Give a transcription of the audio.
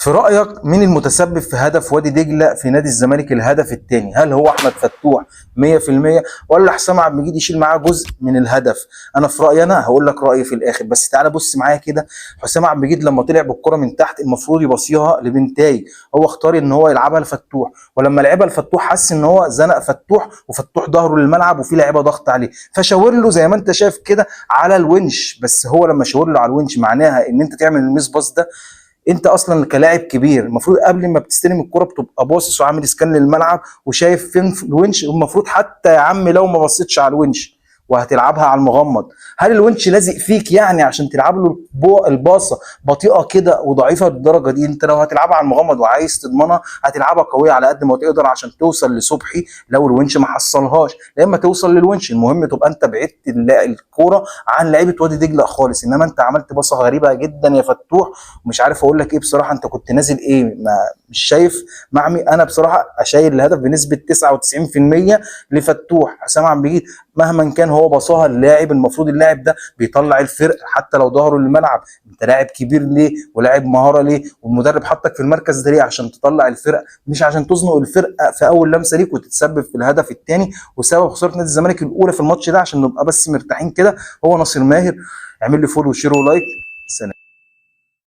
في رأيك مين المتسبب في هدف وادي دجلة في نادي الزمالك الهدف الثاني؟ هل هو أحمد فتوح 100% ولا حسام عبد المجيد يشيل معاه جزء من الهدف؟ أنا في رأيي أنا هقول لك رأيي في الآخر، بس تعالى بص معايا كده. حسام عبد المجيد لما طلع بالكرة من تحت المفروض يبصيها لبنتاي، هو اختار إن هو يلعبها لفتوح، ولما لعبها لفتوح حس إن هو زنق فتوح وفتوح ظهره للملعب وفي لعيبة ضغط عليه، فشاور له زي ما أنت شايف كده على الونش. بس هو لما شاور له على الونش معناها إن أنت تعمل الميس باص ده. انت اصلا كلاعب كبير المفروض قبل ما بتستلم الكرة بتبقى باصص وعامل سكان للملعب وشايف فين الونش. المفروض حتى يا عم لو ما بصيتش على الونش وهتلعبها على المغمض، هل الونش لازق فيك يعني عشان تلعب له الباصه بطيئه كده وضعيفه للدرجه دي؟ انت لو هتلعبها على المغمض وعايز تضمنها هتلعبها قويه على قد ما تقدر عشان توصل لصبحي لو الونش ما حصلهاش، لما توصل للونش المهم تبقى انت بعدت الكوره عن لعيبه وادي دجله خالص. انما انت عملت باصه غريبه جدا يا فتوح، ومش عارف اقول لك ايه بصراحه. انت كنت نازل ايه؟ ما مش شايف معمي. انا بصراحه اشاير الهدف بنسبه 99% لفتوح. حسام عبد المجيد مهما كان هو بصاها اللاعب، المفروض اللاعب ده بيطلع الفرق حتى لو ظهره للملعب. انت لاعب كبير ليه ولاعب مهاره ليه، والمدرب حطك في المركز ده ليه؟ عشان تطلع الفرق، مش عشان تزنق الفرقه في اول لمسه ليك وتتسبب في الهدف الثاني وسبب خساره نادي الزمالك الاولى في الماتش ده. عشان نبقى بس مرتاحين كده، هو ناصر ماهر. اعمل لي فولو وشير ولايك. سلام.